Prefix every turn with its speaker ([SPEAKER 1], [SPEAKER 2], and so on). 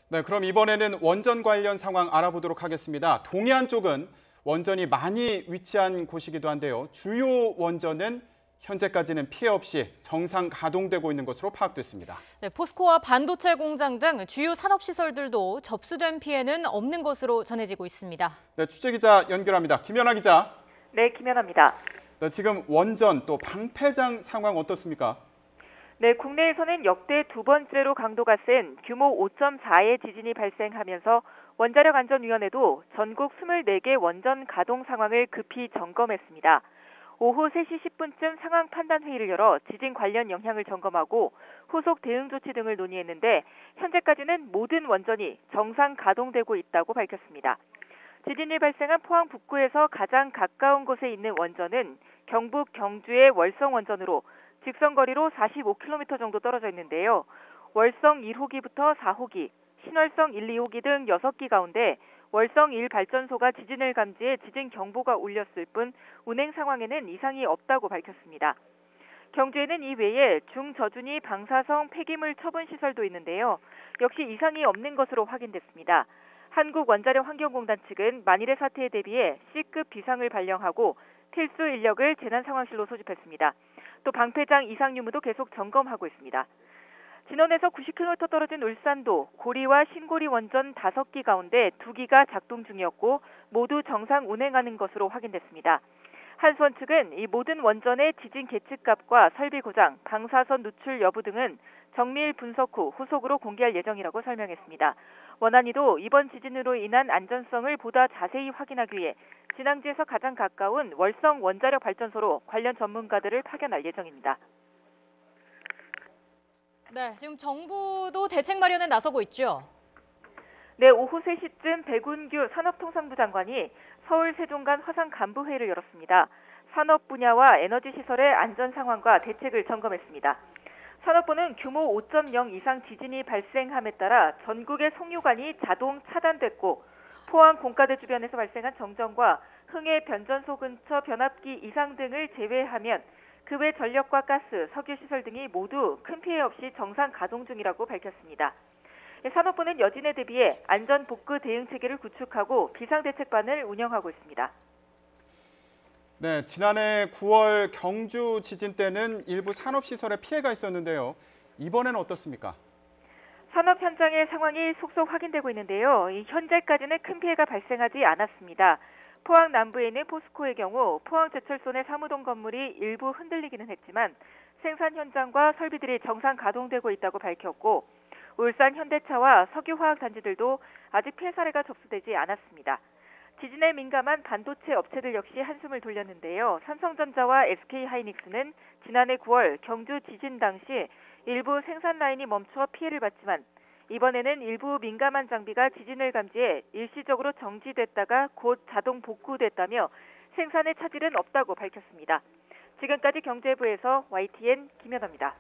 [SPEAKER 1] 네, 그럼 이번에는 원전 관련 상황 알아보도록 하겠습니다. 동해안 쪽은 원전이 많이 위치한 곳이기도 한데요. 주요 원전은 현재까지는 피해 없이 정상 가동되고 있는 것으로 파악됐습니다.
[SPEAKER 2] 네, 포스코와 반도체 공장 등 주요 산업시설들도 접수된 피해는 없는 것으로 전해지고 있습니다.
[SPEAKER 1] 네, 취재기자 연결합니다. 김연아 기자.
[SPEAKER 3] 네, 김연아입니다.
[SPEAKER 1] 네, 지금 원전 또 방패장 상황 어떻습니까?
[SPEAKER 3] 네, 국내에서는 역대 두 번째로 강도가 센 규모 5.4의 지진이 발생하면서 원자력안전위원회도 전국 24개 원전 가동 상황을 급히 점검했습니다. 오후 3시 10분쯤 상황 판단 회의를 열어 지진 관련 영향을 점검하고 후속 대응 조치 등을 논의했는데 현재까지는 모든 원전이 정상 가동되고 있다고 밝혔습니다. 지진이 발생한 포항 북구에서 가장 가까운 곳에 있는 원전은 경북 경주의 월성 원전으로 직선거리로 45km 정도 떨어져 있는데요. 월성 1호기부터 4호기, 신월성 1, 2호기 등 6기 가운데 월성 1 발전소가 지진을 감지해 지진 경보가 울렸을 뿐 운행 상황에는 이상이 없다고 밝혔습니다. 경주에는 이외에 중저준위 방사성 폐기물 처분 시설도 있는데요. 역시 이상이 없는 것으로 확인됐습니다. 한국원자력환경공단 측은 만일의 사태에 대비해 C급 비상을 발령하고 필수 인력을 재난상황실로 소집했습니다. 또 방패장 이상 유무도 계속 점검하고 있습니다. 진원에서 90km 떨어진 울산도 고리와 신고리 원전 5기 가운데 2기가 작동 중이었고 모두 정상 운행하는 것으로 확인됐습니다. 한수원 측은 이 모든 원전의 지진 계측값과 설비 고장, 방사선 누출 여부 등은 정밀 분석 후 후속으로 공개할 예정이라고 설명했습니다. 원안위도 이번 지진으로 인한 안전성을 보다 자세히 확인하기 위해 진앙지에서 가장 가까운 월성 원자력 발전소로 관련 전문가들을 파견할 예정입니다.
[SPEAKER 2] 네, 지금 정부도 대책 마련에 나서고 있죠.
[SPEAKER 3] 네, 오후 3시쯤 백운규 산업통상부 장관이 서울 세종간 화상 간부회의를 열었습니다. 산업 분야와 에너지 시설의 안전 상황과 대책을 점검했습니다. 산업부는 규모 5.0 이상 지진이 발생함에 따라 전국의 송유관이 자동 차단됐고 포항 공가대 주변에서 발생한 정전과 흥해 변전소 근처 변압기 이상 등을 제외하면 그 외 전력과 가스, 석유시설 등이 모두 큰 피해 없이 정상 가동 중이라고 밝혔습니다. 산업부는 여진에 대비해 안전복구 대응 체계를 구축하고 비상대책반을 운영하고 있습니다.
[SPEAKER 1] 네, 지난해 9월 경주 지진 때는 일부 산업시설에 피해가 있었는데요. 이번에는 어떻습니까?
[SPEAKER 3] 산업 현장의 상황이 속속 확인되고 있는데요. 현재까지는 큰 피해가 발생하지 않았습니다. 포항 남부에 있는 포스코의 경우 포항제철소 내 사무동 건물이 일부 흔들리기는 했지만 생산 현장과 설비들이 정상 가동되고 있다고 밝혔고 울산 현대차와 석유화학단지들도 아직 피해 사례가 접수되지 않았습니다. 지진에 민감한 반도체 업체들 역시 한숨을 돌렸는데요. 삼성전자와 SK하이닉스는 지난해 9월 경주 지진 당시 일부 생산 라인이 멈춰 피해를 봤지만 이번에는 일부 민감한 장비가 지진을 감지해 일시적으로 정지됐다가 곧 자동 복구됐다며 생산에 차질은 없다고 밝혔습니다. 지금까지 경제부에서 YTN 김연아입니다.